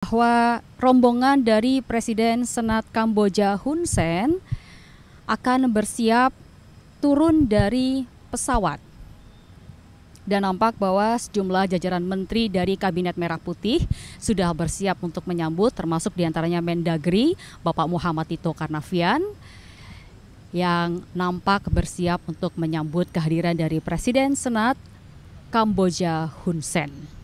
Bahwa rombongan dari Presiden Senat Kamboja Hun Sen akan bersiap turun dari pesawat. Dan nampak bahwa sejumlah jajaran menteri dari Kabinet Merah Putih sudah bersiap untuk menyambut, termasuk diantaranya Mendagri, Bapak Muhammad Tito Karnavian, yang nampak bersiap untuk menyambut kehadiran dari Presiden Senat Kamboja Hun Sen.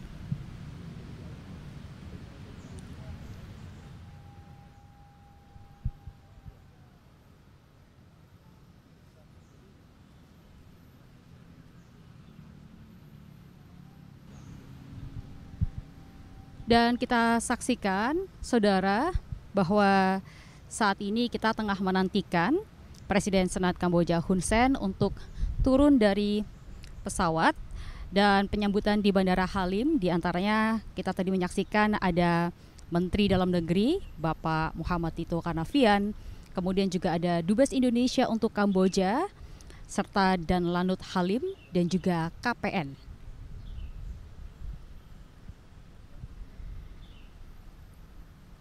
Dan kita saksikan, saudara, bahwa saat ini kita tengah menantikan Presiden Senat Kamboja Hun Sen untuk turun dari pesawat, dan penyambutan di Bandara Halim diantaranya kita tadi menyaksikan ada Menteri Dalam Negeri Bapak Muhammad Tito Karnavian, kemudian juga ada Dubes Indonesia untuk Kamboja, serta Dan Lanut Halim dan juga KPN.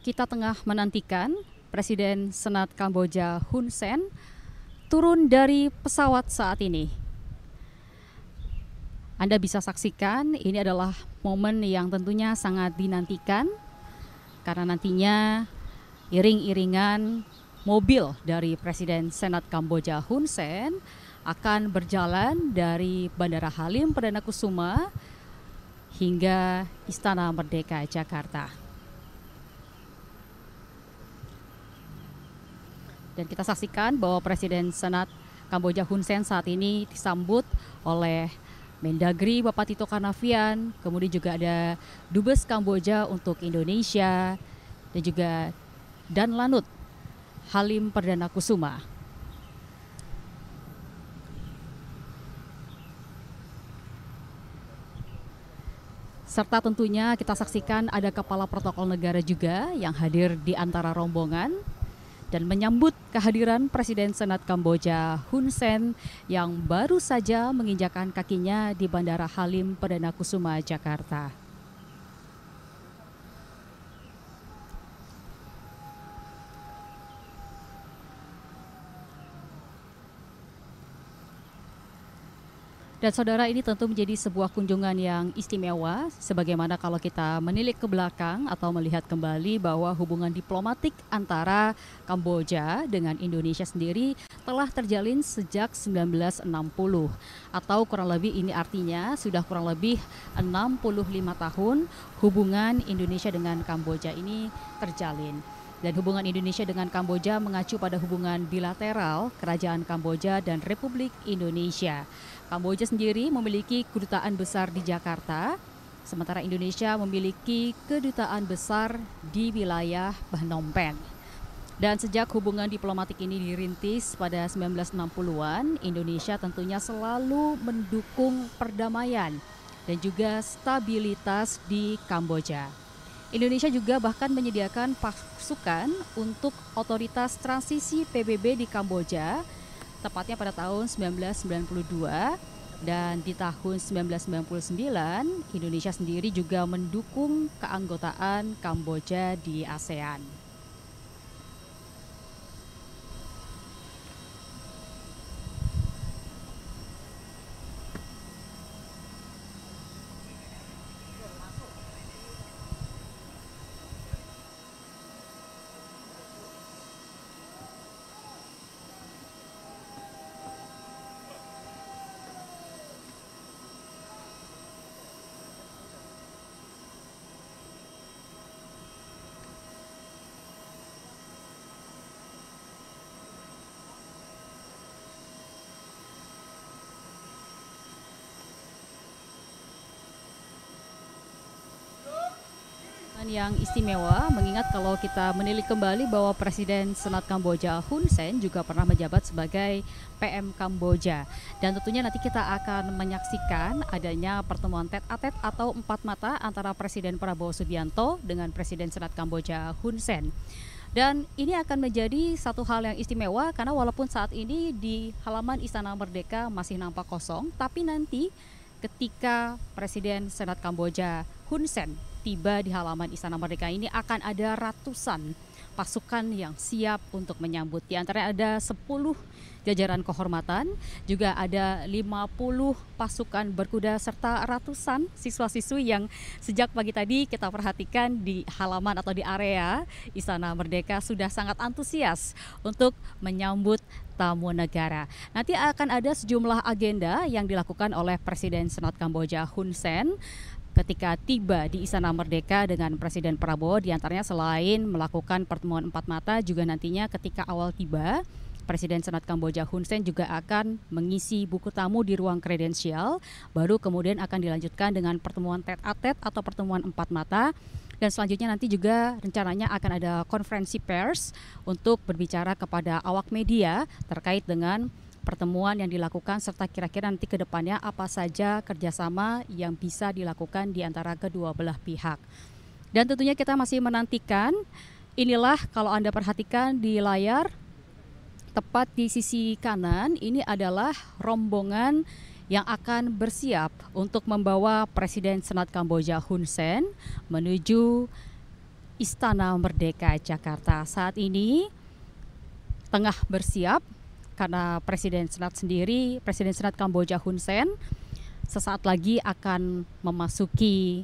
Kita tengah menantikan Presiden Senat Kamboja Hun Sen turun dari pesawat saat ini. Anda bisa saksikan ini adalah momen yang tentunya sangat dinantikan karena nantinya iring-iringan mobil dari Presiden Senat Kamboja Hun Sen akan berjalan dari Bandara Halim Perdana Kusuma hingga Istana Merdeka Jakarta. Dan kita saksikan bahwa Presiden Senat Kamboja Hun Sen saat ini disambut oleh Mendagri Bapak Tito Karnavian, kemudian juga ada Dubes Kamboja untuk Indonesia, dan juga Dan Lanut Halim Perdana Kusuma. Serta tentunya kita saksikan ada kepala protokol negara juga yang hadir di antara rombongan dan menyambut kehadiran Presiden Senat Kamboja Hun Sen yang baru saja menginjakkan kakinya di Bandara Halim Perdana Kusuma, Jakarta. Dan saudara, ini tentu menjadi sebuah kunjungan yang istimewa, sebagaimana kalau kita menilik ke belakang atau melihat kembali bahwa hubungan diplomatik antara Kamboja dengan Indonesia sendiri telah terjalin sejak 1960, atau kurang lebih ini artinya sudah kurang lebih 65 tahun hubungan Indonesia dengan Kamboja ini terjalin. Dan hubungan Indonesia dengan Kamboja mengacu pada hubungan bilateral Kerajaan Kamboja dan Republik Indonesia. Kamboja sendiri memiliki kedutaan besar di Jakarta, sementara Indonesia memiliki kedutaan besar di wilayah Phnom Penh. Dan sejak hubungan diplomatik ini dirintis pada 1960-an, Indonesia tentunya selalu mendukung perdamaian dan juga stabilitas di Kamboja. Indonesia juga bahkan menyediakan pasukan untuk otoritas transisi PBB di Kamboja, tepatnya pada tahun 1992, dan di tahun 1999 Indonesia sendiri juga mendukung keanggotaan Kamboja di ASEAN. Yang istimewa, mengingat kalau kita menilik kembali bahwa Presiden Senat Kamboja Hun Sen juga pernah menjabat sebagai PM Kamboja, dan tentunya nanti kita akan menyaksikan adanya pertemuan tete-a-tete atau empat mata antara Presiden Prabowo Subianto dengan Presiden Senat Kamboja Hun Sen. Dan ini akan menjadi satu hal yang istimewa karena walaupun saat ini di halaman Istana Merdeka masih nampak kosong, tapi nanti ketika Presiden Senat Kamboja Hun Sen tiba di halaman Istana Merdeka ini akan ada ratusan pasukan yang siap untuk menyambut. Di antaranya ada 10 jajaran kehormatan, juga ada 50 pasukan berkuda serta ratusan siswa-siswi yang sejak pagi tadi kita perhatikan di halaman atau di area Istana Merdeka sudah sangat antusias untuk menyambut tamu negara. Nanti akan ada sejumlah agenda yang dilakukan oleh Presiden Senat Kamboja Hun Sen ketika tiba di Istana Merdeka dengan Presiden Prabowo. Diantaranya selain melakukan pertemuan empat mata, juga nantinya ketika awal tiba Presiden Senat Kamboja Hun Sen juga akan mengisi buku tamu di ruang kredensial, baru kemudian akan dilanjutkan dengan pertemuan tete-a-tete atau pertemuan empat mata, dan selanjutnya nanti juga rencananya akan ada konferensi pers untuk berbicara kepada awak media terkait dengan pertemuan yang dilakukan serta kira-kira nanti ke depannya apa saja kerjasama yang bisa dilakukan di antara kedua belah pihak. Dan tentunya kita masih menantikan, inilah kalau Anda perhatikan di layar, tepat di sisi kanan ini adalah rombongan yang akan bersiap untuk membawa Presiden Senat Kamboja Hun Sen menuju Istana Merdeka Jakarta. Saat ini tengah bersiap karena Presiden Senat Kamboja Hun Sen sesaat lagi akan memasuki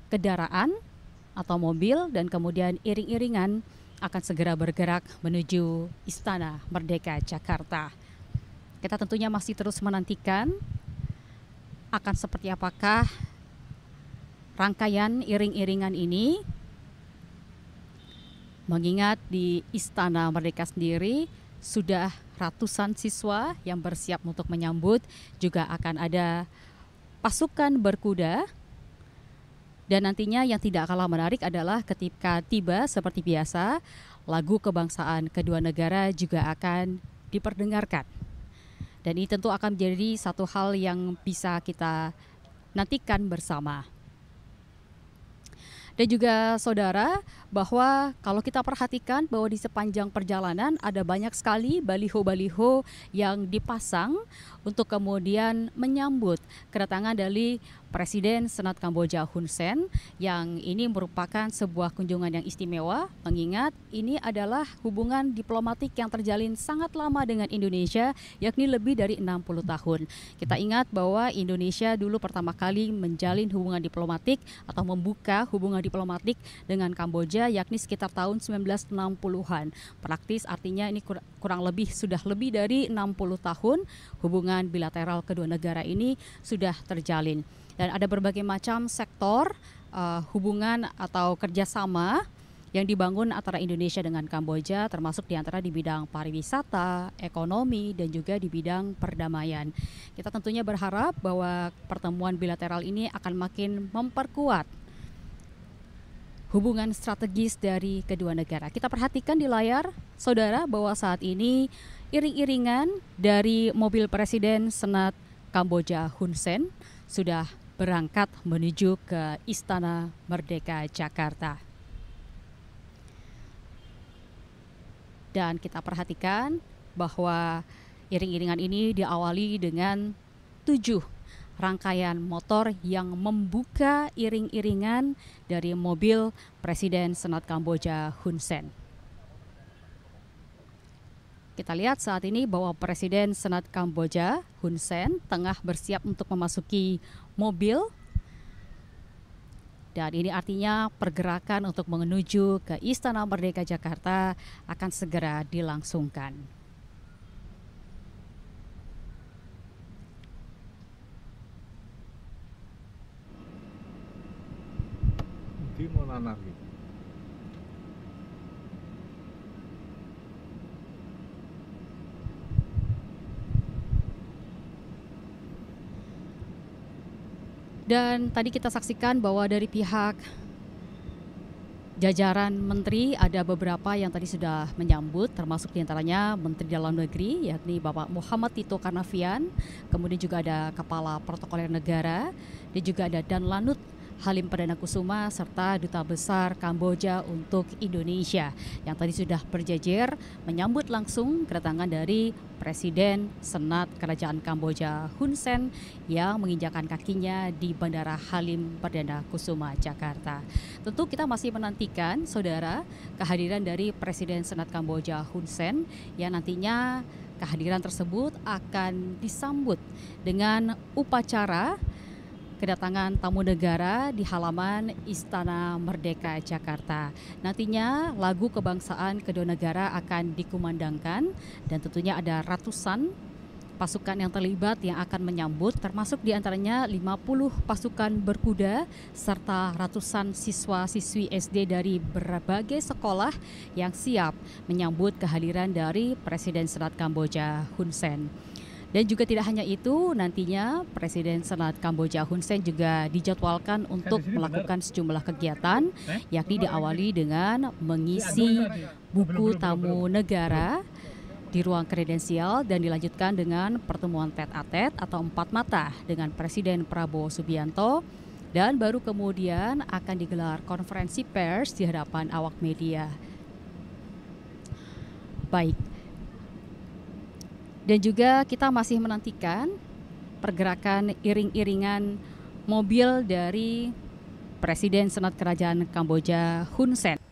kendaraan atau mobil dan kemudian iring-iringan akan segera bergerak menuju Istana Merdeka Jakarta. Kita tentunya masih terus menantikan akan seperti apakah rangkaian iring-iringan ini, mengingat di Istana Merdeka sendiri sudah ratusan siswa yang bersiap untuk menyambut, juga akan ada pasukan berkuda. Dan nantinya yang tidak kalah menarik adalah ketika tiba seperti biasa, lagu kebangsaan kedua negara juga akan diperdengarkan. Dan ini tentu akan menjadi satu hal yang bisa kita nantikan bersama. Dan juga saudara, bahwa kalau kita perhatikan bahwa di sepanjang perjalanan ada banyak sekali baliho-baliho yang dipasang untuk kemudian menyambut kedatangan dari Presiden Senat Kamboja Hun Sen, yang ini merupakan sebuah kunjungan yang istimewa, mengingat ini adalah hubungan diplomatik yang terjalin sangat lama dengan Indonesia, yakni lebih dari 60 tahun. Kita ingat bahwa Indonesia dulu pertama kali menjalin hubungan diplomatik atau membuka hubungan diplomatik dengan Kamboja yakni sekitar tahun 1960-an. Praktis artinya ini kurang lebih sudah lebih dari 60 tahun hubungan bilateral kedua negara ini sudah terjalin. Dan ada berbagai macam sektor hubungan atau kerjasama yang dibangun antara Indonesia dengan Kamboja, termasuk diantara di bidang pariwisata, ekonomi, dan juga di bidang perdamaian. Kita tentunya berharap bahwa pertemuan bilateral ini akan makin memperkuat hubungan strategis dari kedua negara. Kita perhatikan di layar, saudara, bahwa saat ini iring-iringan dari mobil Presiden Senat Kamboja Hun Sen sudah berangkat menuju ke Istana Merdeka Jakarta. Dan kita perhatikan bahwa iring-iringan ini diawali dengan 7 rangkaian motor yang membuka iring-iringan dari mobil Presiden Senat Kamboja Hun Sen. Kita lihat saat ini bahwa Presiden Senat Kamboja Hun Sen tengah bersiap untuk memasuki mobil. Dan ini artinya pergerakan untuk menuju ke Istana Merdeka Jakarta akan segera dilangsungkan. Di mana lagi? Dan tadi kita saksikan bahwa dari pihak jajaran menteri ada beberapa yang tadi sudah menyambut, termasuk diantaranya Menteri Dalam Negeri yakni Bapak Muhammad Tito Karnavian, kemudian juga ada Kepala Protokoler Negara, dan juga ada Danlanut Halim Perdana Kusuma serta Duta Besar Kamboja untuk Indonesia yang tadi sudah berjejer menyambut langsung kedatangan dari Presiden Senat Kerajaan Kamboja Hun Sen yang menginjakkan kakinya di Bandara Halim Perdana Kusuma, Jakarta. Tentu kita masih menantikan, saudara, kehadiran dari Presiden Senat Kamboja Hun Sen yang nantinya kehadiran tersebut akan disambut dengan upacara kedatangan tamu negara di halaman Istana Merdeka Jakarta. Nantinya lagu kebangsaan kedua negara akan dikumandangkan dan tentunya ada ratusan pasukan yang terlibat yang akan menyambut, termasuk diantaranya 50 pasukan berkuda serta ratusan siswa-siswi SD dari berbagai sekolah yang siap menyambut kehadiran dari Presiden Senat Kamboja Hun Sen. Dan juga tidak hanya itu, nantinya Presiden Senat Kamboja Hun Sen juga dijadwalkan untuk melakukan sejumlah kegiatan, yakni diawali dengan mengisi buku tamu negara di ruang kredensial dan dilanjutkan dengan pertemuan tete-a-tete atau empat mata dengan Presiden Prabowo Subianto, dan baru kemudian akan digelar konferensi pers di hadapan awak media. Baik. Dan juga kita masih menantikan pergerakan iring-iringan mobil dari Presiden Senat Kerajaan Kamboja Hun Sen.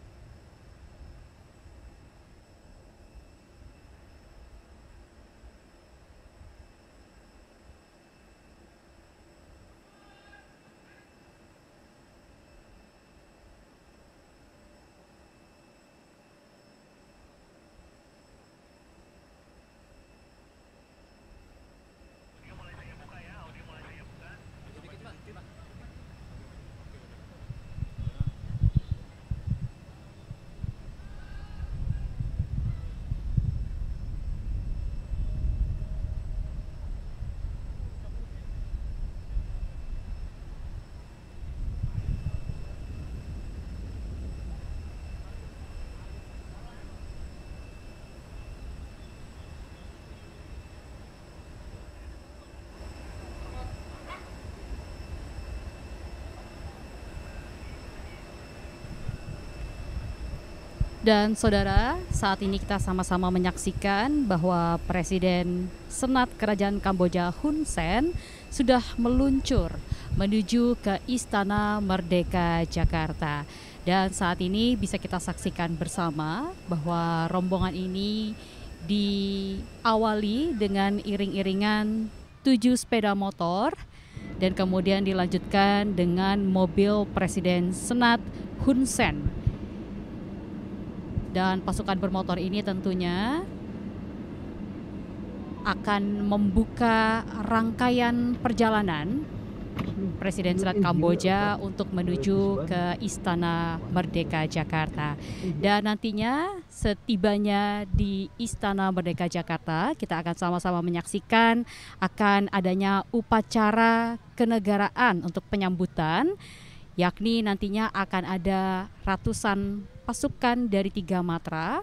Dan saudara, saat ini kita sama-sama menyaksikan bahwa Presiden Senat Kerajaan Kamboja Hun Sen sudah meluncur menuju ke Istana Merdeka Jakarta. Dan saat ini bisa kita saksikan bersama bahwa rombongan ini diawali dengan iring-iringan 7 sepeda motor dan kemudian dilanjutkan dengan mobil Presiden Senat Hun Sen. Dan pasukan bermotor ini tentunya akan membuka rangkaian perjalanan Presiden Senat Kamboja untuk menuju ke Istana Merdeka Jakarta. Dan nantinya setibanya di Istana Merdeka Jakarta, kita akan sama-sama menyaksikan akan adanya upacara kenegaraan untuk penyambutan, yakni nantinya akan ada ratusan pasukan dari 3 matra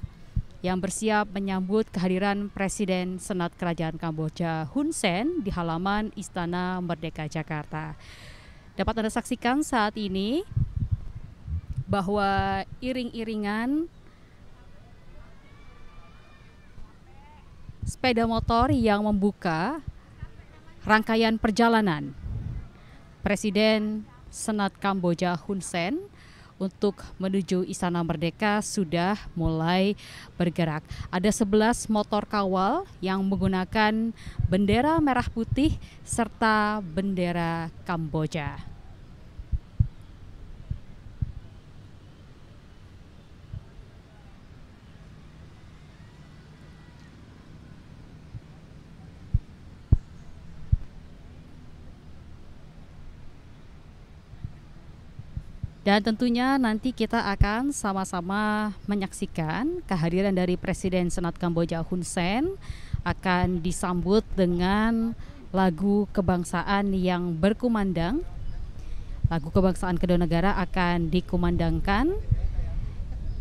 yang bersiap menyambut kehadiran Presiden Senat Kerajaan Kamboja Hun Sen di halaman Istana Merdeka Jakarta. Dapat Anda saksikan saat ini bahwa iring-iringan sepeda motor yang membuka rangkaian perjalanan Presiden Senat Kamboja Hun Sen untuk menuju Istana Merdeka sudah mulai bergerak. Ada 11 motor kawal yang menggunakan bendera merah putih serta bendera Kamboja. Dan tentunya nanti kita akan sama-sama menyaksikan kehadiran dari Presiden Senat Kamboja Hun Sen akan disambut dengan lagu kebangsaan yang berkumandang. Lagu kebangsaan kedua negara akan dikumandangkan.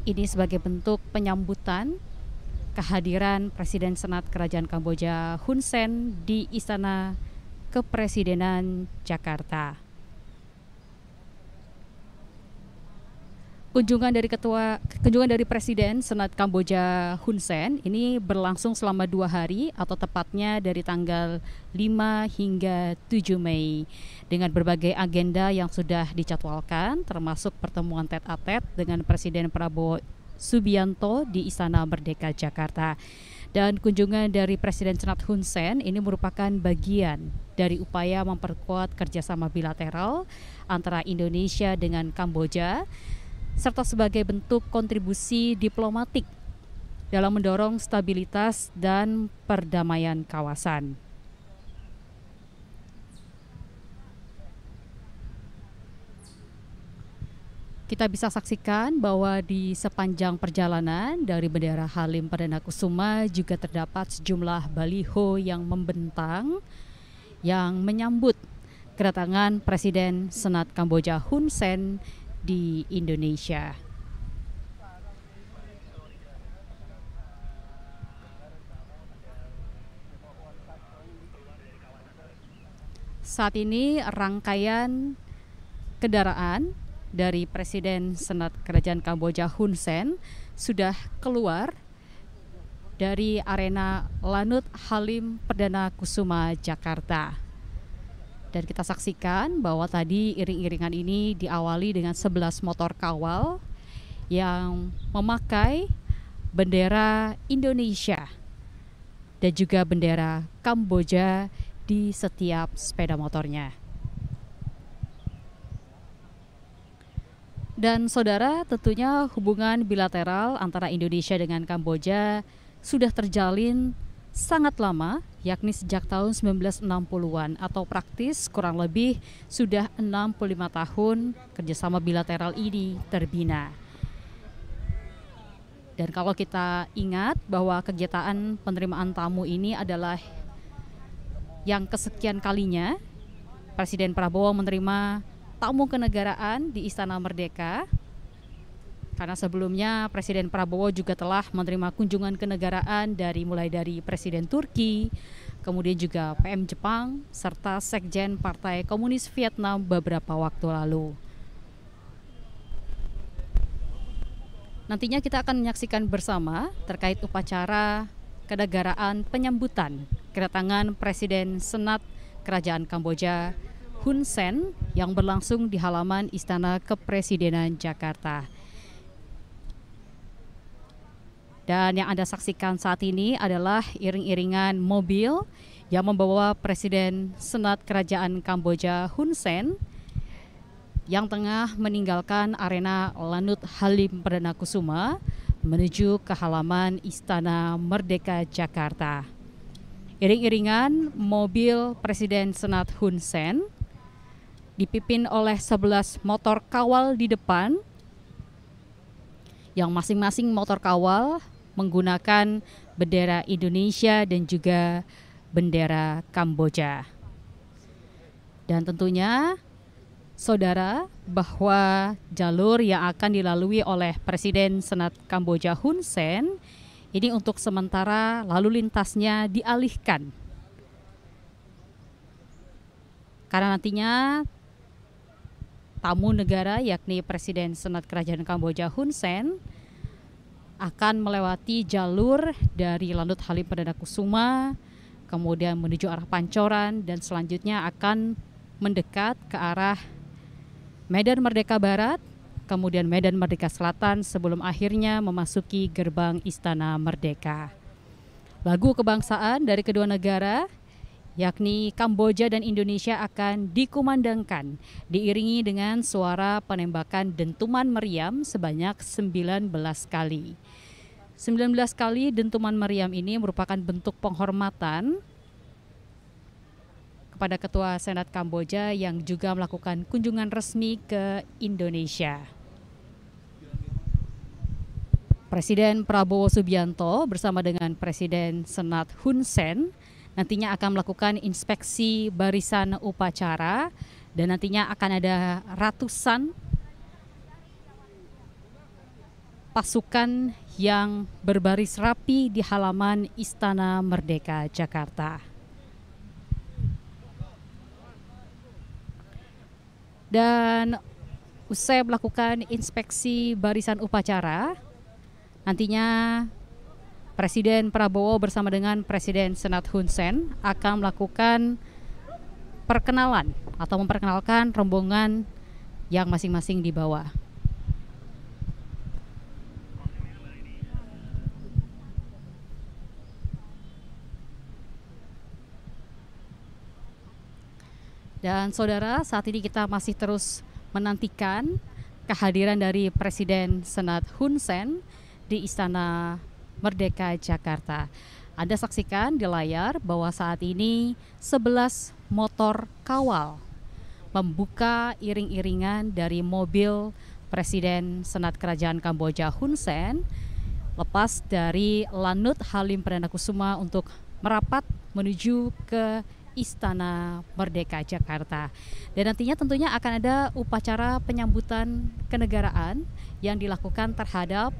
Ini sebagai bentuk penyambutan kehadiran Presiden Senat Kerajaan Kamboja Hun Sen di Istana Kepresidenan Jakarta. Kunjungan dari Presiden Senat Kamboja Hun Sen ini berlangsung selama 2 hari atau tepatnya dari tanggal 5 hingga 7 Mei dengan berbagai agenda yang sudah dicatwalkan, termasuk pertemuan tete-a-tete dengan Presiden Prabowo Subianto di Istana Merdeka Jakarta. Dan kunjungan dari Presiden Senat Hun Sen ini merupakan bagian dari upaya memperkuat kerjasama bilateral antara Indonesia dengan Kamboja, serta sebagai bentuk kontribusi diplomatik dalam mendorong stabilitas dan perdamaian kawasan. Kita bisa saksikan bahwa di sepanjang perjalanan dari Bandara Halim Perdana Kusuma juga terdapat sejumlah baliho yang membentang yang menyambut kedatangan Presiden Senat Kamboja Hun Sen di Indonesia. Saat ini rangkaian kendaraan dari Presiden Senat Kerajaan Kamboja Hun Sen sudah keluar dari arena Lanut Halim Perdana Kusuma Jakarta. Dan kita saksikan bahwa tadi iring-iringan ini diawali dengan 11 motor kawal yang memakai bendera Indonesia dan juga bendera Kamboja di setiap sepeda motornya. Dan saudara, tentunya hubungan bilateral antara Indonesia dengan Kamboja sudah terjalin sangat lama, yakni sejak tahun 1960-an atau praktis kurang lebih sudah 65 tahun kerjasama bilateral ini terbina. Dan kalau kita ingat bahwa kegiatan penerimaan tamu ini adalah yang kesekian kalinya Presiden Prabowo menerima tamu kenegaraan di Istana Merdeka, karena sebelumnya Presiden Prabowo juga telah menerima kunjungan kenegaraan mulai dari Presiden Turki, kemudian juga PM Jepang, serta Sekjen Partai Komunis Vietnam beberapa waktu lalu. Nantinya kita akan menyaksikan bersama terkait upacara kenegaraan penyambutan kedatangan Presiden Senat Kerajaan Kamboja Hun Sen yang berlangsung di halaman Istana Kepresidenan Jakarta. Dan yang Anda saksikan saat ini adalah iring-iringan mobil yang membawa Presiden Senat Kerajaan Kamboja Hun Sen yang tengah meninggalkan arena Lanut Halim Perdana Kusuma menuju ke halaman Istana Merdeka Jakarta. Iring-iringan mobil Presiden Senat Hun Sen dipimpin oleh 11 motor kawal di depan, yang masing-masing motor kawal menggunakan bendera Indonesia dan juga bendera Kamboja. Dan tentunya saudara, bahwa jalur yang akan dilalui oleh Presiden Senat Kamboja Hun Sen ini untuk sementara lalu lintasnya dialihkan, karena nantinya tamu negara yakni Presiden Senat Kerajaan Kamboja Hun Sen akan melewati jalur dari Lanut Halim Perdana Kusuma, kemudian menuju arah Pancoran, dan selanjutnya akan mendekat ke arah Medan Merdeka Barat, kemudian Medan Merdeka Selatan sebelum akhirnya memasuki gerbang Istana Merdeka. Lagu kebangsaan dari kedua negara yakni Kamboja dan Indonesia akan dikumandangkan, diiringi dengan suara penembakan dentuman meriam sebanyak 19 kali. 19 kali dentuman meriam ini merupakan bentuk penghormatan kepada Ketua Senat Kamboja yang juga melakukan kunjungan resmi ke Indonesia. Presiden Prabowo Subianto bersama dengan Presiden Senat Hun Sen nantinya akan melakukan inspeksi barisan upacara, dan nantinya akan ada ratusan pasukan yang berbaris rapi di halaman Istana Merdeka Jakarta. Dan Usai melakukan inspeksi barisan upacara, nantinya Presiden Prabowo bersama dengan Presiden Senat Hun Sen akan melakukan perkenalan atau memperkenalkan rombongan yang masing-masing dibawa. Dan saudara, saat ini kita masih terus menantikan kehadiran dari Presiden Senat Hun Sen di Istana Merdeka Jakarta. Anda saksikan di layar bahwa saat ini 11 motor kawal membuka iring-iringan dari mobil Presiden Senat Kerajaan Kamboja Hun Sen lepas dari Lanut Halim Perdana Kusuma untuk merapat menuju ke Istana Merdeka Jakarta. Dan nantinya tentunya akan ada upacara penyambutan kenegaraan yang dilakukan terhadap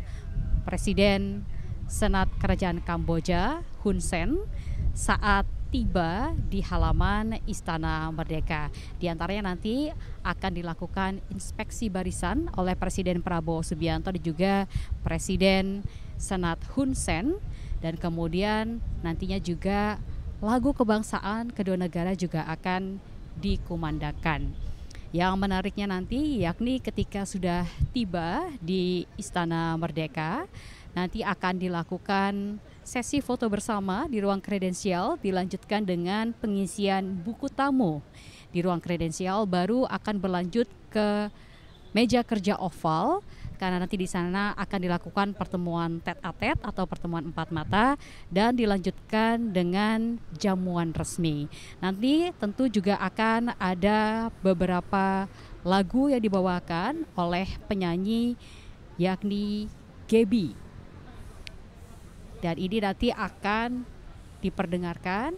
Presiden Senat Kerajaan Kamboja Hun Sen saat tiba di halaman Istana Merdeka. Di antaranya nanti akan dilakukan inspeksi barisan oleh Presiden Prabowo Subianto dan juga Presiden Senat Hun Sen, dan kemudian nantinya juga lagu kebangsaan kedua negara juga akan dikumandangkan. Yang menariknya nanti yakni ketika sudah tiba di Istana Merdeka, nanti akan dilakukan sesi foto bersama di ruang kredensial, dilanjutkan dengan pengisian buku tamu. Di ruang kredensial baru akan berlanjut ke meja kerja oval, karena nanti di sana akan dilakukan pertemuan tete-a-tete atau pertemuan empat mata dan dilanjutkan dengan jamuan resmi. Nanti tentu juga akan ada beberapa lagu yang dibawakan oleh penyanyi yakni Gebi. Dan ini nanti akan diperdengarkan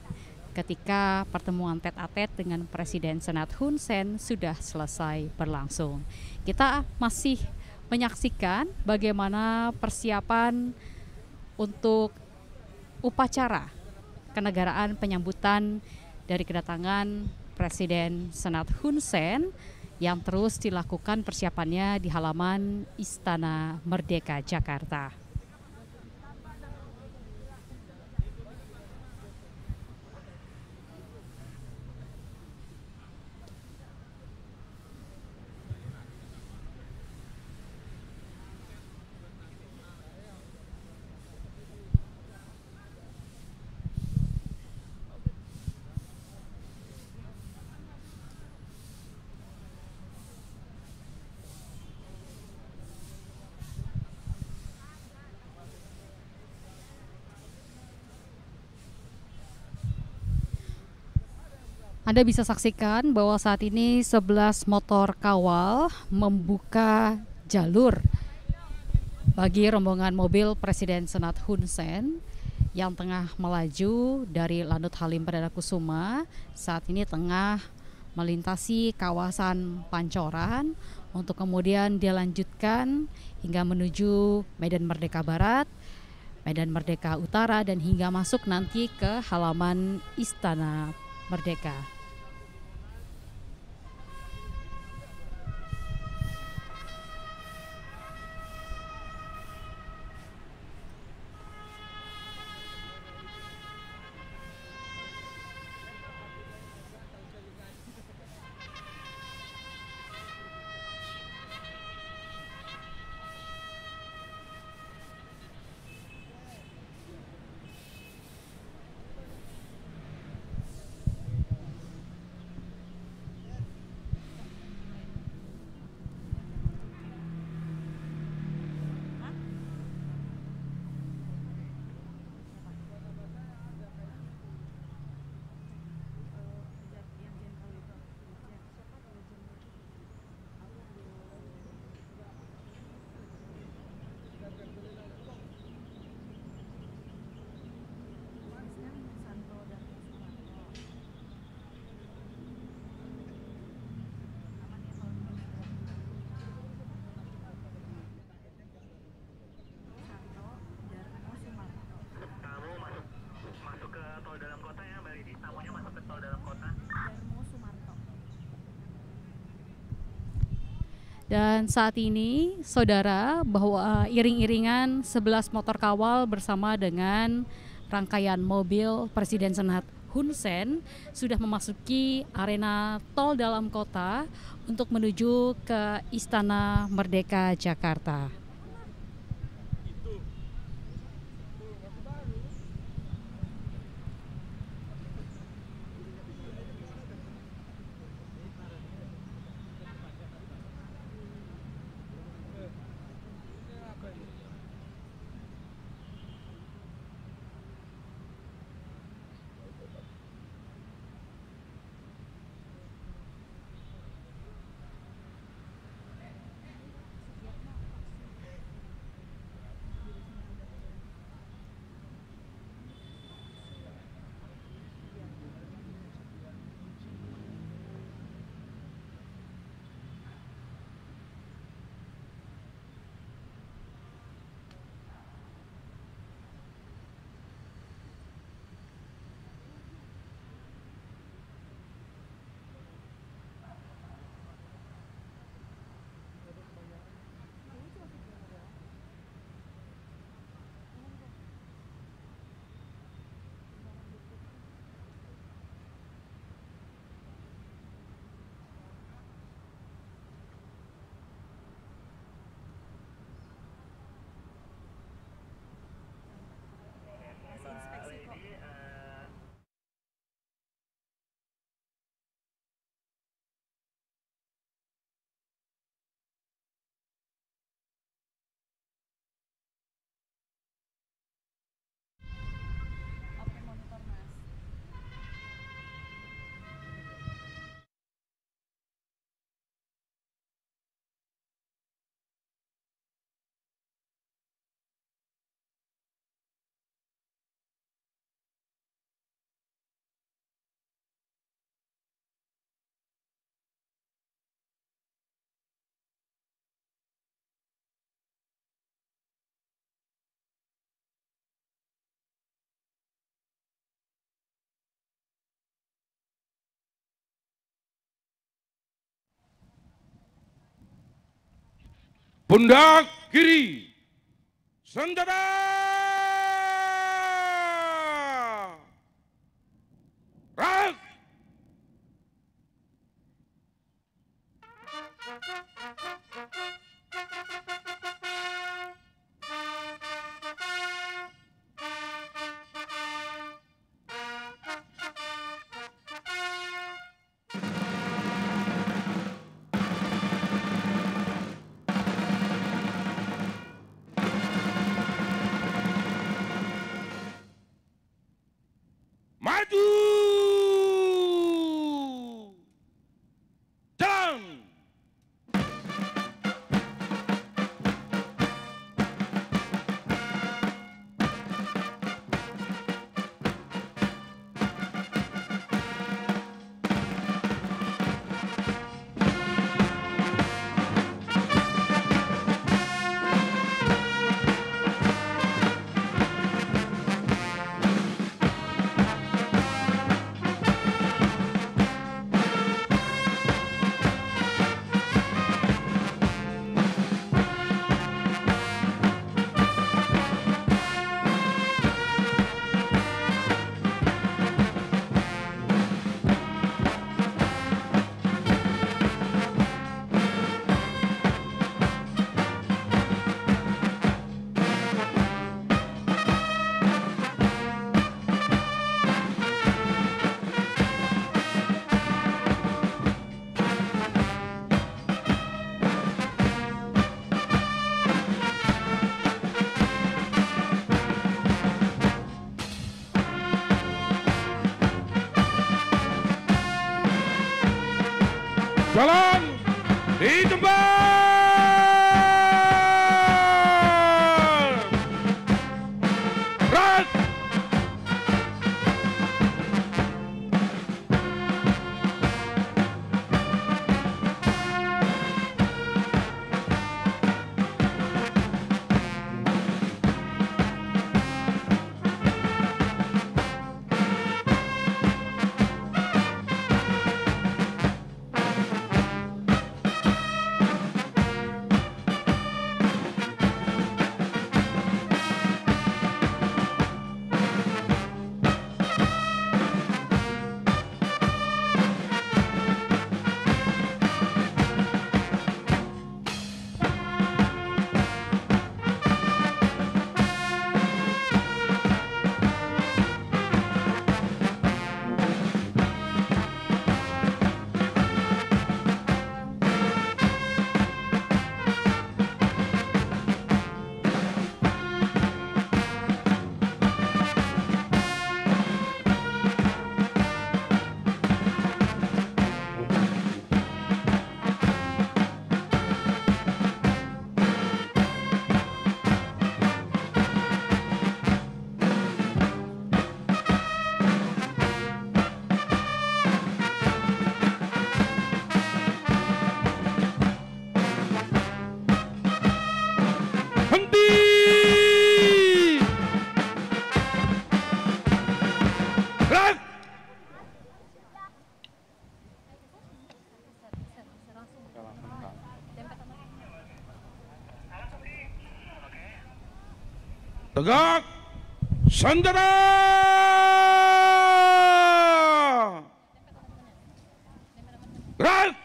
ketika pertemuan tete-a-tete dengan Presiden Senat Hun Sen sudah selesai berlangsung. Kita masih menyaksikan bagaimana persiapan untuk upacara kenegaraan penyambutan dari kedatangan Presiden Senat Hun Sen yang terus dilakukan persiapannya di halaman Istana Merdeka Jakarta. Anda bisa saksikan bahwa saat ini 11 motor kawal membuka jalur bagi rombongan mobil Presiden Senat Hun Sen yang tengah melaju dari Lanut Halim Perdana Kusuma. Saat ini tengah melintasi kawasan Pancoran untuk kemudian dilanjutkan hingga menuju Medan Merdeka Barat, Medan Merdeka Utara, dan hingga masuk nanti ke halaman Istana Merdeka. Dan saat ini, saudara, bahwa iring-iringan 11 motor kawal bersama dengan rangkaian mobil Presiden Senat Hun Sen sudah memasuki arena tol dalam kota untuk menuju ke Istana Merdeka Jakarta. Pundak kiri, senjata! Rak! Maju! Jalan! Jalan di tempat. Rak! tegak, sandera. Gerak.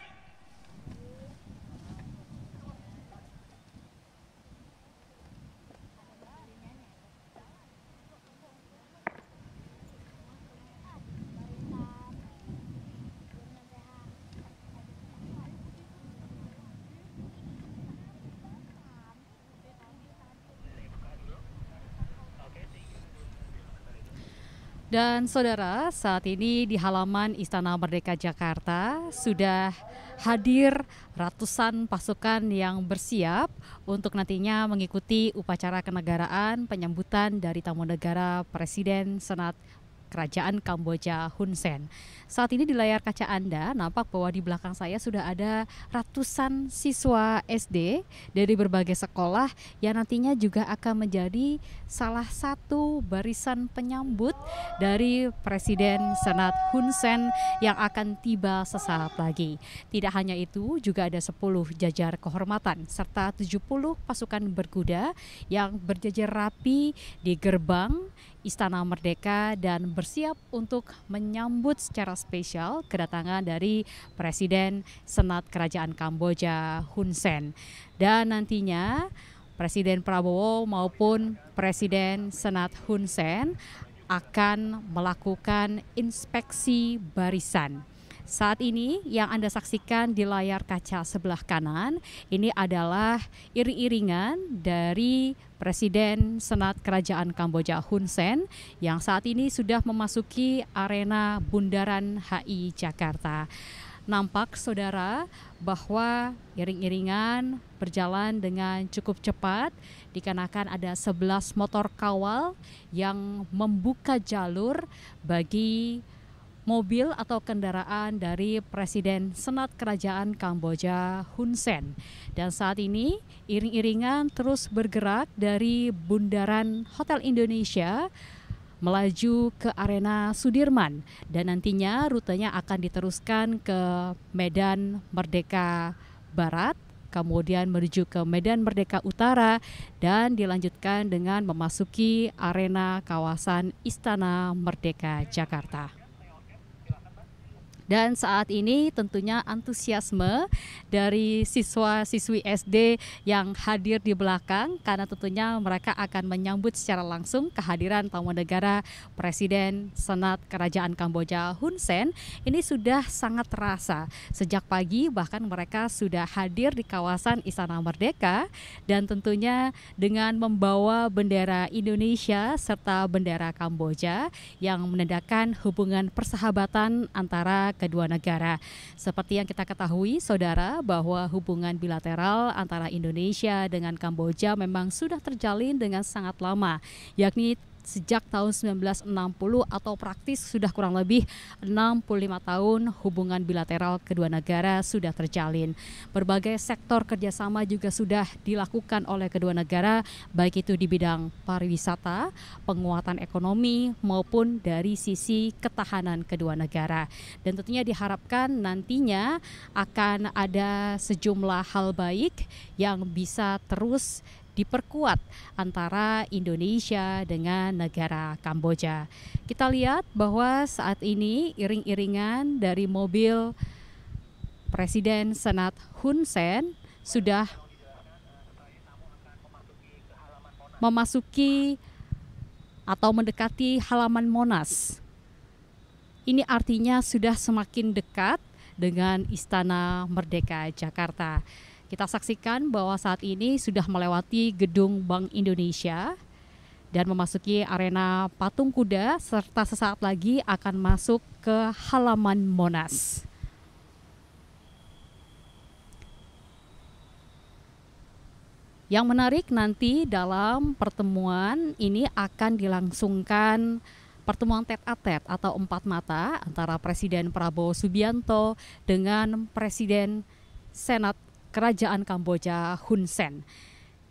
Dan saudara, saat ini di halaman Istana Merdeka Jakarta sudah hadir ratusan pasukan yang bersiap untuk nantinya mengikuti upacara kenegaraan penyambutan dari tamu negara Presiden Senat Kerajaan Kamboja Hun Sen. Saat ini di layar kaca Anda nampak bahwa di belakang saya sudah ada ratusan siswa SD dari berbagai sekolah yang nantinya juga akan menjadi salah satu barisan penyambut dari Presiden Senat Hun Sen yang akan tiba sesaat lagi. Tidak hanya itu, juga ada 10 jajar kehormatan serta 70 pasukan berkuda yang berjajar rapi di gerbang Istana Merdeka dan bersiap untuk menyambut secara spesial kedatangan dari Presiden Senat Kerajaan Kamboja Hun Sen. Dan nantinya Presiden Prabowo maupun Presiden Senat Hun Sen akan melakukan inspeksi barisan. Saat ini yang Anda saksikan di layar kaca sebelah kanan ini adalah iring-iringan dari Presiden Senat Kerajaan Kamboja Hun Sen yang saat ini sudah memasuki arena Bundaran HI Jakarta. Nampak saudara bahwa iring-iringan berjalan dengan cukup cepat dikarenakan ada 11 motor kawal yang membuka jalur bagi mobil atau kendaraan dari Presiden Senat Kerajaan Kamboja Hun Sen. Dan saat ini iring-iringan terus bergerak dari Bundaran Hotel Indonesia melaju ke arena Sudirman dan nantinya rutenya akan diteruskan ke Medan Merdeka Barat, kemudian menuju ke Medan Merdeka Utara dan dilanjutkan dengan memasuki arena kawasan Istana Merdeka Jakarta. Dan saat ini tentunya antusiasme dari siswa-siswi SD yang hadir di belakang karena tentunya mereka akan menyambut secara langsung kehadiran tamu negara Presiden Senat Kerajaan Kamboja Hun Sen ini sudah sangat terasa. Sejak pagi bahkan mereka sudah hadir di kawasan Istana Merdeka dan tentunya dengan membawa bendera Indonesia serta bendera Kamboja yang menandakan hubungan persahabatan antara kedua negara. Seperti yang kita ketahui, saudara, bahwa hubungan bilateral antara Indonesia dengan Kamboja memang sudah terjalin dengan sangat lama, yakni sejak tahun 1960 atau praktis sudah kurang lebih 65 tahun hubungan bilateral kedua negara sudah terjalin. Berbagai sektor kerjasama juga sudah dilakukan oleh kedua negara, baik itu di bidang pariwisata, penguatan ekonomi, maupun dari sisi ketahanan kedua negara. Dan tentunya diharapkan nantinya akan ada sejumlah hal baik yang bisa terus diperkuat antara Indonesia dengan negara Kamboja. Kita lihat bahwa saat ini iring-iringan dari mobil Presiden Senat Hun Sen sudah memasuki atau mendekati halaman Monas. Ini artinya sudah semakin dekat dengan Istana Merdeka Jakarta. Kita saksikan bahwa saat ini sudah melewati gedung Bank Indonesia dan memasuki arena patung kuda serta sesaat lagi akan masuk ke halaman Monas. Yang menarik nanti dalam pertemuan ini akan dilangsungkan pertemuan tete-a-tete atau empat mata antara Presiden Prabowo Subianto dengan Presiden Senat Kerajaan Kamboja Hun Sen.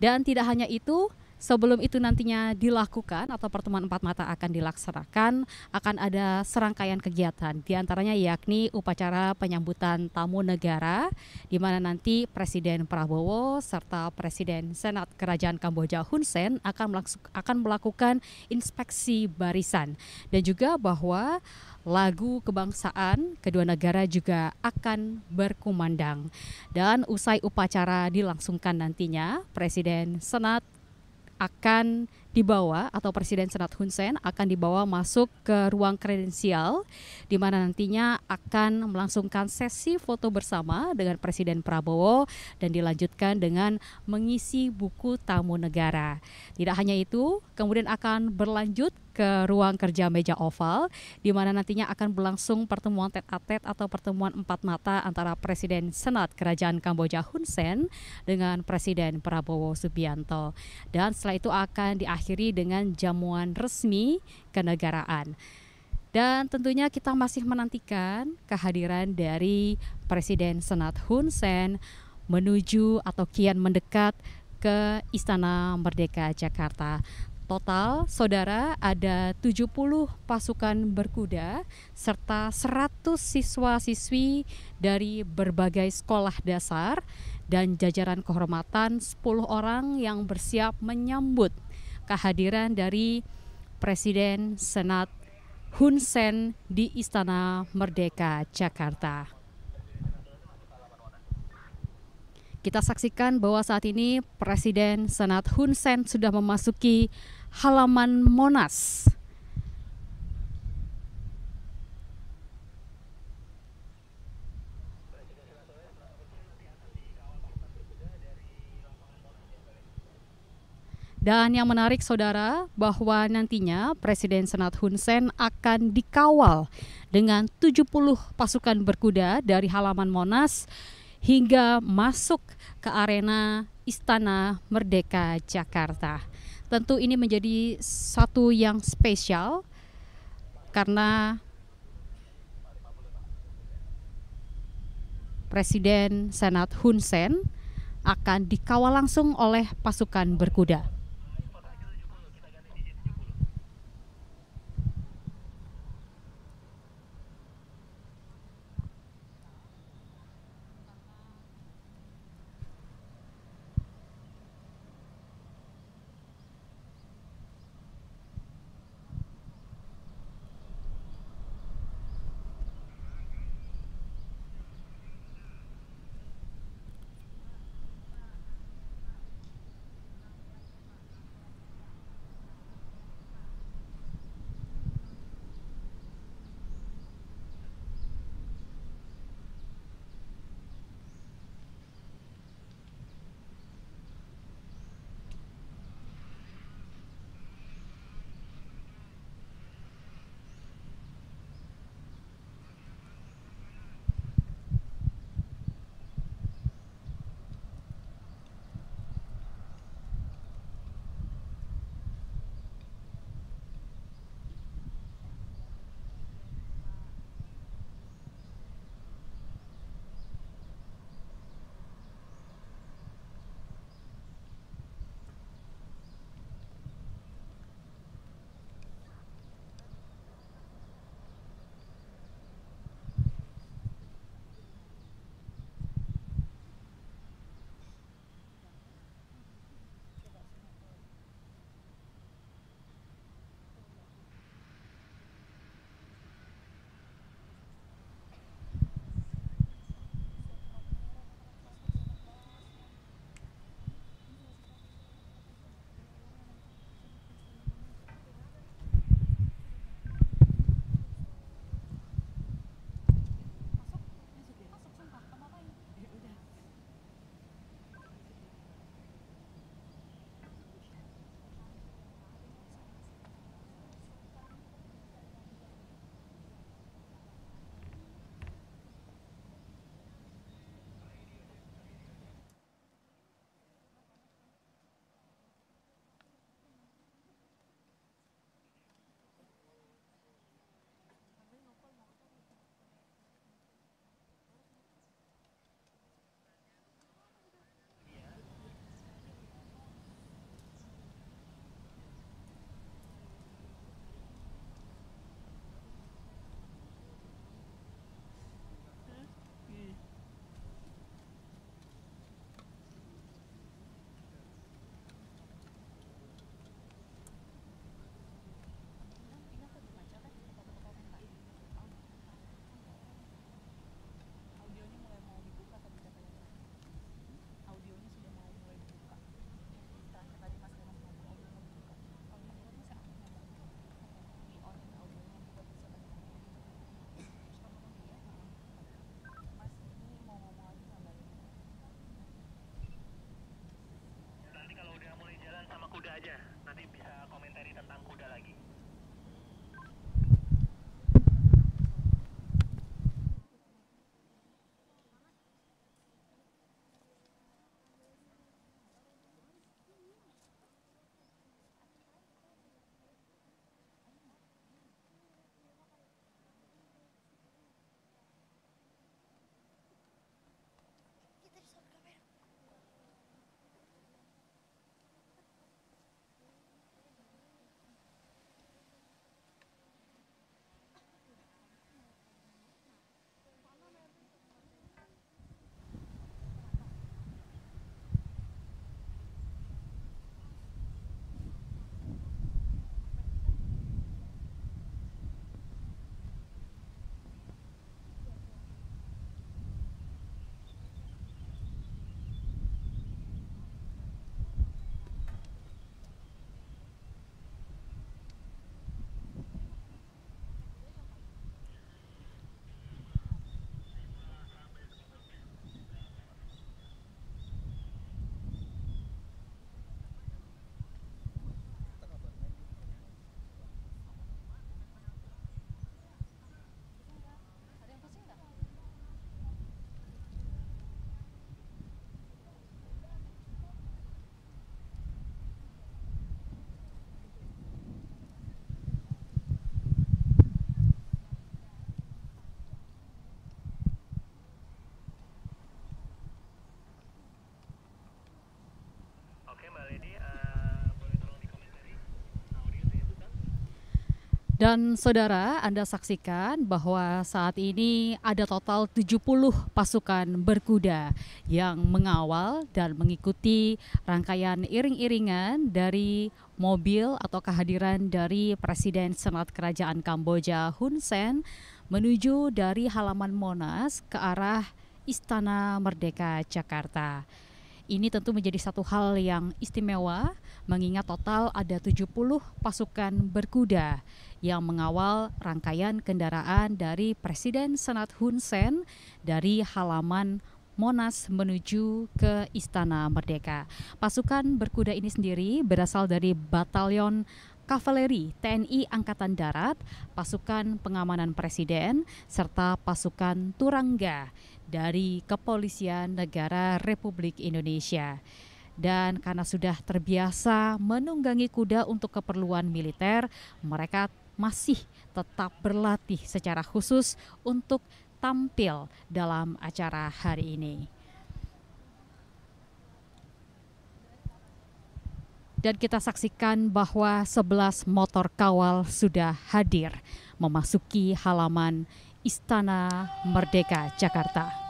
Dan tidak hanya itu, sebelum itu nantinya dilakukan atau pertemuan empat mata akan dilaksanakan, akan ada serangkaian kegiatan. Di antaranya yakni upacara penyambutan tamu negara, di mana nanti Presiden Prabowo serta Presiden Senat Kerajaan Kamboja Hun Sen akan melakukan inspeksi barisan. Dan juga bahwa lagu kebangsaan kedua negara juga akan berkumandang. Dan usai upacara dilangsungkan nantinya, Presiden Senat akan dibawa atau Presiden Senat Hun Sen akan dibawa masuk ke ruang kredensial, di mana nantinya akan melangsungkan sesi foto bersama dengan Presiden Prabowo dan dilanjutkan dengan mengisi buku tamu negara. Tidak hanya itu, kemudian akan berlanjut ke ruang kerja meja oval, di mana nantinya akan berlangsung pertemuan tete-a-tete atau pertemuan empat mata antara Presiden Senat Kerajaan Kamboja Hun Sen dengan Presiden Prabowo Subianto. Dan setelah itu akan diakhiri dengan jamuan resmi kenegaraan. Dan tentunya kita masih menantikan kehadiran dari Presiden Senat Hun Sen menuju atau kian mendekat ke Istana Merdeka Jakarta. Total, saudara, ada 70 pasukan berkuda serta 100 siswa-siswi dari berbagai sekolah dasar dan jajaran kehormatan 10 orang yang bersiap menyambut kehadiran dari Presiden Senat Hun Sen di Istana Merdeka Jakarta. Kita saksikan bahwa saat ini Presiden Senat Hun Sen sudah memasuki halaman Monas. Dan yang menarik, saudara, bahwa nantinya Presiden Senat Hun Sen akan dikawal dengan 70 pasukan berkuda dari halaman Monas hingga masuk ke arena Istana Merdeka Jakarta. Tentu ini menjadi satu yang spesial karena Presiden Senat Hun Sen akan dikawal langsung oleh pasukan berkuda. aja, nanti bisa komentari tentang kuda lagi. Oke Mbak Lady, boleh tolong dikomentari? Audio saya bukan. Dan saudara, Anda saksikan bahwa saat ini ada total 70 pasukan berkuda yang mengawal dan mengikuti rangkaian iring-iringan dari mobil atau kehadiran dari Presiden Senat Kerajaan Kamboja Hun Sen menuju dari halaman Monas ke arah Istana Merdeka Jakarta. Ini tentu menjadi satu hal yang istimewa mengingat total ada 70 pasukan berkuda yang mengawal rangkaian kendaraan dari Presiden Senat Hun Sen dari halaman Monas menuju ke Istana Merdeka. Pasukan berkuda ini sendiri berasal dari Batalion Kavaleri TNI Angkatan Darat, pasukan pengamanan presiden, serta pasukan Turangga dari Kepolisian Negara Republik Indonesia. Dan karena sudah terbiasa menunggangi kuda untuk keperluan militer, mereka masih tetap berlatih secara khusus untuk tampil dalam acara hari ini. Dan kita saksikan bahwa 11 motor kawal sudah hadir memasuki halaman Istana Merdeka Jakarta.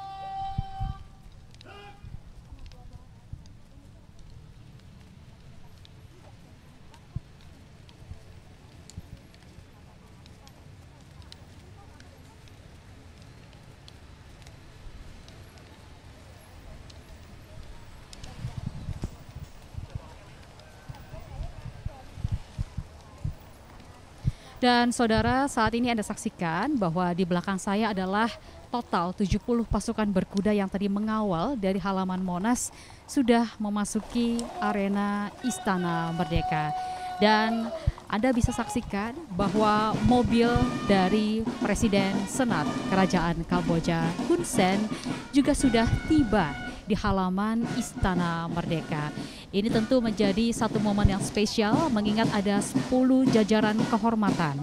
Dan saudara, saat ini Anda saksikan bahwa di belakang saya adalah total 70 pasukan berkuda yang tadi mengawal dari halaman Monas sudah memasuki arena Istana Merdeka. Dan Anda bisa saksikan bahwa mobil dari Presiden Senat Kerajaan Kamboja Hun Sen juga sudah tiba di halaman Istana Merdeka. Ini tentu menjadi satu momen yang spesial mengingat ada 10 jajaran kehormatan.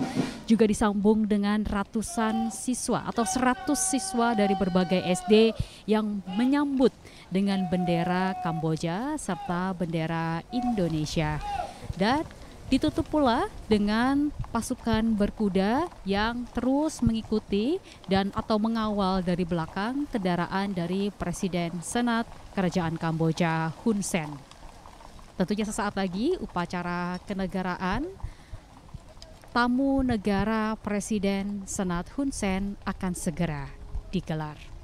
Juga disambung dengan ratusan siswa atau 100 siswa dari berbagai SD yang menyambut dengan bendera Kamboja serta bendera Indonesia. Dan ditutup pula dengan pasukan berkuda yang terus mengikuti dan atau mengawal dari belakang kendaraan dari Presiden Senat Kerajaan Kamboja Hun Sen. Tentunya sesaat lagi upacara kenegaraan tamu negara Presiden Senat Hun Sen akan segera digelar.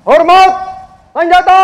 Hormat senjata.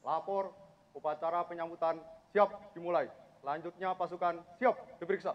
Lapor, upacara penyambutan siap dimulai. Selanjutnya pasukan siap diperiksa.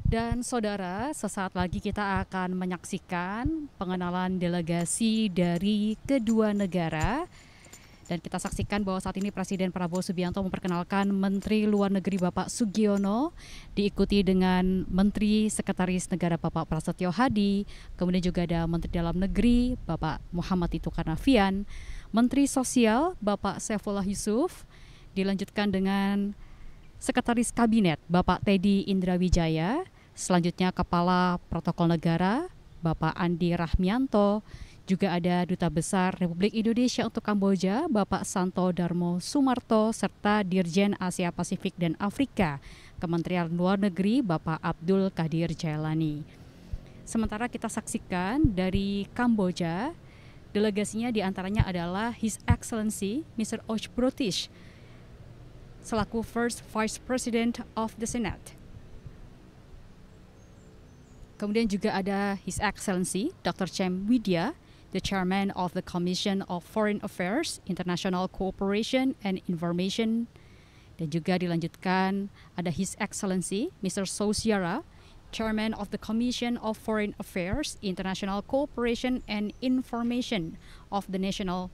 Dan saudara, sesaat lagi kita akan menyaksikan pengenalan delegasi dari kedua negara. Dan kita saksikan bahwa saat ini Presiden Prabowo Subianto memperkenalkan Menteri Luar Negeri Bapak Sugiono, diikuti dengan Menteri Sekretaris Negara Bapak Prasetyo Hadi, kemudian juga ada Menteri Dalam Negeri Bapak Muhammad Tito Karnavian, Menteri Sosial Bapak Saifullah Yusuf, dilanjutkan dengan Sekretaris Kabinet Bapak Teddy Indrawijaya, selanjutnya Kepala Protokol Negara Bapak Andi Rahmianto, juga ada Duta Besar Republik Indonesia untuk Kamboja Bapak Santo Darmo Sumarto, serta Dirjen Asia Pasifik dan Afrika Kementerian Luar Negeri Bapak Abdul Qadir Jailani. Sementara kita saksikan dari Kamboja, delegasinya diantaranya adalah His Excellency Mr. Och Brotish selaku First Vice President of the Senate. Kemudian juga ada His Excellency Dr. Chem Widya, the Chairman of the Commission of Foreign Affairs, International Cooperation and Information. Dan juga dilanjutkan ada His Excellency Mr. Sosiara, Chairman of the Commission of Foreign Affairs, International Cooperation and Information of the National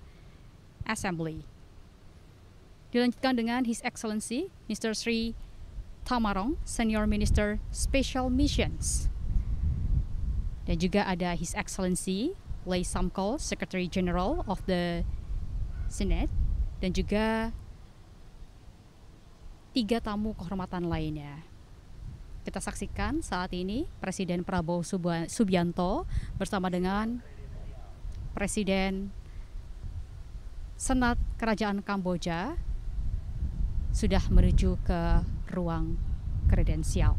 Assembly. Dilanjutkan dengan His Excellency Mr. Sri Tamarong, Senior Minister Special Missions. Dan juga ada His Excellency Lay Samko, Secretary General of the Senate, dan juga 3 tamu kehormatan lainnya. Kita saksikan saat ini Presiden Prabowo Subianto bersama dengan Presiden Senat Kerajaan Kamboja sudah menuju ke ruang kredensial.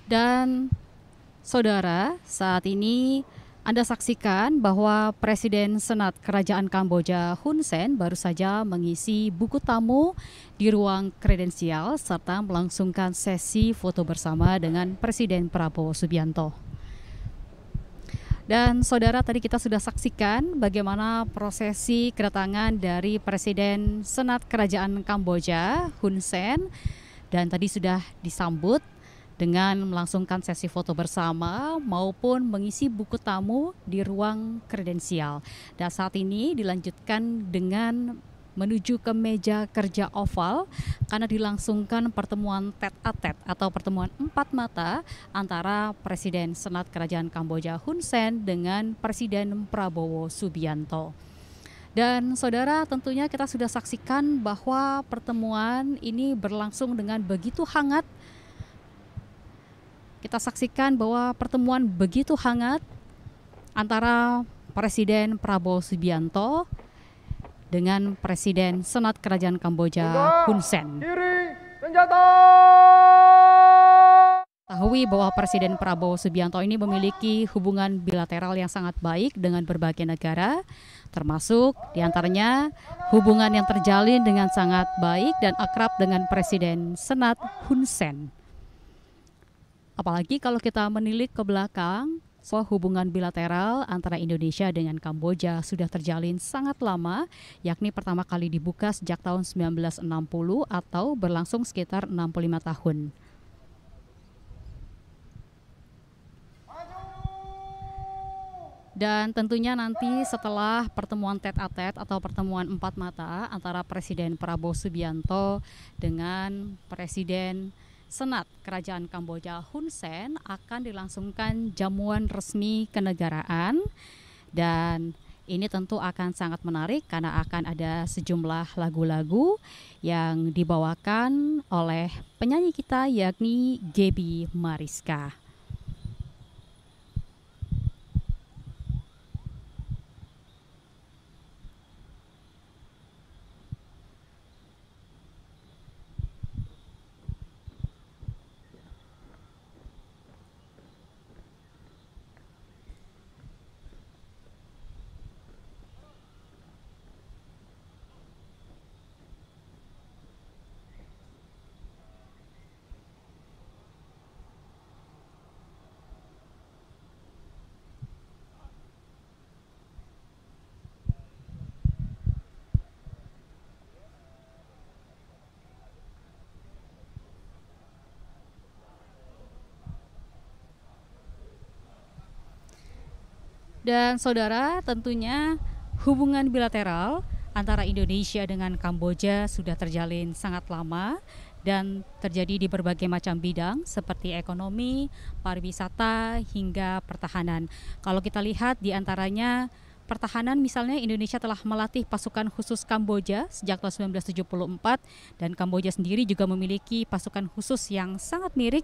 Dan saudara, saat ini Anda saksikan bahwa Presiden Senat Kerajaan Kamboja Hun Sen baru saja mengisi buku tamu di ruang kredensial serta melangsungkan sesi foto bersama dengan Presiden Prabowo Subianto. Dan saudara, tadi kita sudah saksikan bagaimana prosesi kedatangan dari Presiden Senat Kerajaan Kamboja Hun Sen, dan tadi sudah disambut dengan melangsungkan sesi foto bersama maupun mengisi buku tamu di ruang kredensial. Dan saat ini dilanjutkan dengan menuju ke meja kerja oval karena dilangsungkan pertemuan tete-a-tete atau pertemuan 4 mata antara Presiden Senat Kerajaan Kamboja Hun Sen dengan Presiden Prabowo Subianto. Dan saudara, tentunya kita sudah saksikan bahwa pertemuan ini berlangsung dengan begitu hangat. Kita saksikan bahwa pertemuan begitu hangat antara Presiden Prabowo Subianto dengan Presiden Senat Kerajaan Kamboja Hun Sen. Kiri, senjata! Ketahui bahwa Presiden Prabowo Subianto ini memiliki hubungan bilateral yang sangat baik dengan berbagai negara, termasuk diantaranya hubungan yang terjalin dengan sangat baik dan akrab dengan Presiden Senat Hun Sen. Apalagi kalau kita menilik ke belakang, soal hubungan bilateral antara Indonesia dengan Kamboja sudah terjalin sangat lama, yakni pertama kali dibuka sejak tahun 1960 atau berlangsung sekitar 65 tahun. Dan tentunya nanti setelah pertemuan tete-a-tete atau pertemuan 4 mata antara Presiden Prabowo Subianto dengan Presiden Senat Kerajaan Kamboja Hun Sen akan dilangsungkan jamuan resmi kenegaraan Dan ini tentu akan sangat menarik karena akan ada sejumlah lagu-lagu yang dibawakan oleh penyanyi kita yakni Gaby Mariska. Dan saudara, tentunya hubungan bilateral antara Indonesia dengan Kamboja sudah terjalin sangat lama dan terjadi di berbagai macam bidang seperti ekonomi, pariwisata, hingga pertahanan. Kalau kita lihat di antaranya pertahanan, misalnya Indonesia telah melatih pasukan khusus Kamboja sejak tahun 1974 dan Kamboja sendiri juga memiliki pasukan khusus yang sangat mirip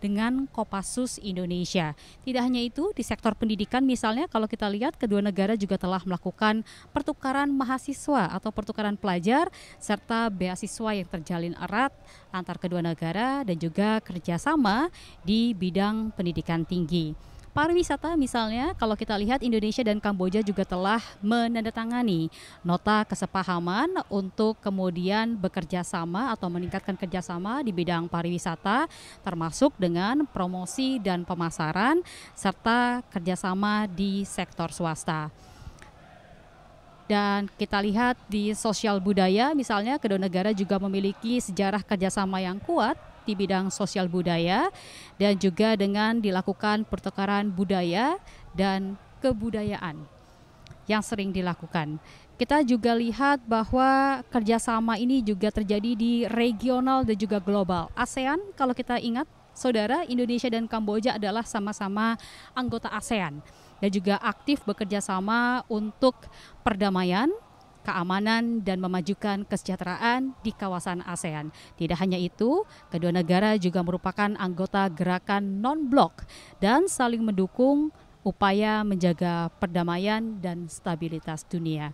dengan Kopassus Indonesia. Tidak hanya itu, di sektor pendidikan misalnya kalau kita lihat kedua negara juga telah melakukan pertukaran mahasiswa atau pertukaran pelajar serta beasiswa yang terjalin erat antar kedua negara dan juga kerjasama di bidang pendidikan tinggi. Pariwisata misalnya, kalau kita lihat Indonesia dan Kamboja juga telah menandatangani nota kesepahaman untuk kemudian bekerja sama atau meningkatkan kerjasama di bidang pariwisata, termasuk dengan promosi dan pemasaran serta kerjasama di sektor swasta. Dan kita lihat di sosial budaya misalnya kedua negara juga memiliki sejarah kerjasama yang kuat di bidang sosial budaya dan juga dengan dilakukan pertukaran budaya dan kebudayaan yang sering dilakukan. Kita juga lihat bahwa kerjasama ini juga terjadi di regional dan juga global. ASEAN, kalau kita ingat, saudara, Indonesia dan Kamboja adalah sama-sama anggota ASEAN dan juga aktif bekerja sama untuk perdamaian, keamanan, dan memajukan kesejahteraan di kawasan ASEAN. Tidak hanya itu, kedua negara juga merupakan anggota gerakan non-blok dan saling mendukung upaya menjaga perdamaian dan stabilitas dunia.